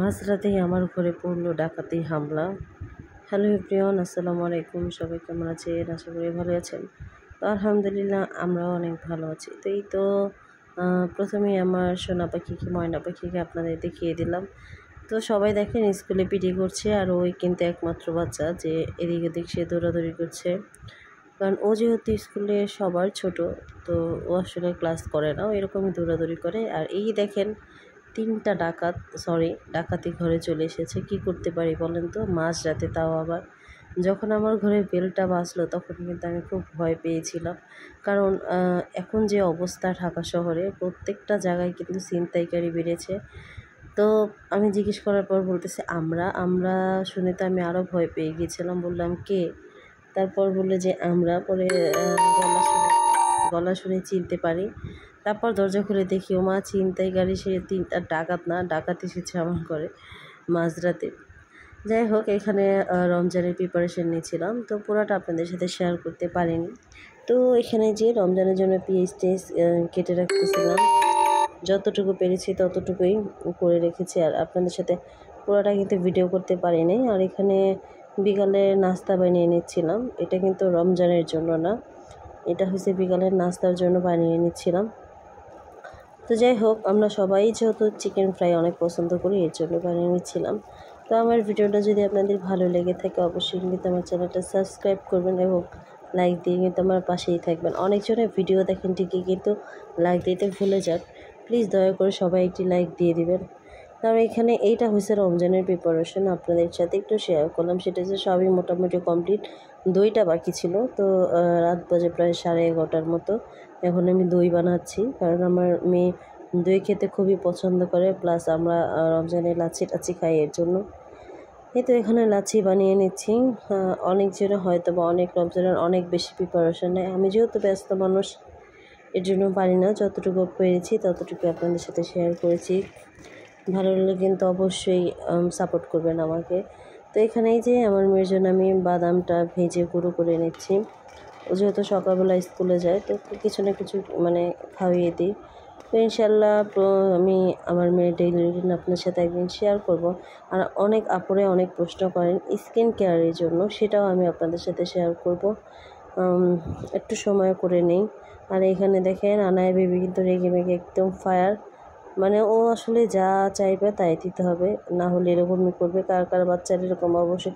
মাঝরাতেই আমার ঘরে পড়ল ডাকাতি হামলা। হ্যালো এভরিওয়ান, আসসালামু আলাইকুম। সবাই কেমন আছেন? আশা করি ভালো আছেন। তো আলহামদুলিল্লাহ আমরাও অনেক ভালো আছি। তো এই তো প্রথমেই আমার সোনা পাখিকে, ময়না পাখিকে আপনাদের দেখিয়ে দিলাম। তো সবাই দেখেন স্কুলে পিটি করছে, আর ওই কিন্তু একমাত্র বাচ্চা যে এদিক ওদিক সে দৌড়াদৌড়ি করছে। কারণ ও যেহেতু স্কুলে সবার ছোট, তো ও আসলে ক্লাস করে না, ও এরকমই দৌড়াদৌড়ি করে। আর এই দেখেন তিনটা ডাকাতি ঘরে চলে এসেছে। কি করতে পারি বলেন তো, মাঝরাতে, তাও আবার যখন আমার ঘরে বেলটা বাজলো তখন কিন্তু আমি খুব ভয় পেয়েছিলাম। কারণ এখন যে অবস্থা ঢাকা শহরে প্রত্যেকটা জায়গায় কিন্তু ছিনতাইকারী বেড়েছে। তো আমি জিজ্ঞেস করার পর বলতেছে আমরা আমরা শুনে তো আমি আরও ভয় পেয়ে গিয়েছিলাম। বললাম কে? তারপর বললো যে আমরা। পরে গলা শুনে চিনতে পারি। তারপর দরজা খুলে দেখি ওমা ছিনতাইকারী, সে তিনটা ডাকাত না, ডাকাত এসেছে আমার ঘরে মাঝরাতে। যাই হোক, এখানে রমজানের প্রিপারেশন নিয়েছিলাম, তো পুরোটা আপনাদের সাথে শেয়ার করতে পারিনি। তো এখানে যে রমজানের জন্য পেঁয়াজ কেটে রাখতেছিলাম, যতটুকু পেরেছি ততটুকুই করে রেখেছি, আর আপনাদের সাথে পুরোটা কিন্তু ভিডিও করতে পারিনি। আর এখানে বিকালে নাস্তা বানিয়ে নিচ্ছিলাম, এটা কিন্তু রমজানের জন্য না, এটা হচ্ছে বিকালের নাস্তার জন্য বানিয়ে নিচ্ছিলাম। তো যাই হোক, আমরা সবাই যেহেতু চিকেন ফ্রাই অনেক পছন্দ করি, এর জন্য বানিয়ে নিচ্ছিলাম। তো আমার ভিডিওটা যদি আপনাদের ভালো লেগে থাকে অবশ্যই কিন্তু আমার চ্যানেলটা সাবস্ক্রাইব করবেন এবং লাইক দিয়ে কিন্তু আমার পাশেই থাকবেন। অনেকজনের ভিডিও দেখেন ঠিকই, কিন্তু লাইক দিতে ভুলে যান। প্লিজ দয়া করে সবাই একটি লাইক দিয়ে দিবেন। তার এখানে এইটা হচ্ছে রমজানের প্রিপারেশন, আপনাদের সাথে একটু শেয়ার করলাম। সেটা যে সবই মোটামুটি কমপ্লিট, দইটা বাকি ছিল। তো রাত বাজে প্রায় 11:30টার মতো। এখন আমি দই বানাচ্ছি, কারণ আমার মেয়ে দই খেতে খুবই পছন্দ করে, প্লাস আমরা রমজানে লাচ্ছি টাচ্ছি খাই, এর জন্য। এই তো এখানে লাচ্ছি বানিয়ে নিচ্ছি। অনেকজনে হয়তো বা অনেক রমজানের অনেক বেশি প্রিপারেশন নেয়, আমি যেহেতু ব্যস্ত মানুষ এর জন্য পারি না, যতটুকু পেরেছি ততটুকু আপনাদের সাথে শেয়ার করেছি। ভালো লাগলে কিন্তু অবশ্যই সাপোর্ট করবেন আমাকে। তো এখানেই যে আমার মেয়ের জন্য আমি বাদামটা ভেজে গুঁড়ো করে নিচ্ছি। ও যেহেতু সকালবেলা স্কুলে যায়, তো কিছু না কিছু মানে খাইয়ে দিই। তো ইনশাল্লাহ আমি আমার মেয়ের ডেইলি রুটিন আপনার সাথে একদিন শেয়ার করব। আর অনেক আপুরে অনেক প্রশ্ন করেন স্কিন কেয়ারের জন্য, সেটাও আমি আপনাদের সাথে শেয়ার করব। একটু সময় করে নেই। আর এখানে দেখেন আনায়া বেবি কিন্তু রেগে মেগে একদম ফায়ার, মানে ও আসলে যা চাইবে তাই দিতে হবে, না হলে এরকমই করবে। কার কার বাচ্চার এরকম অবশ্যই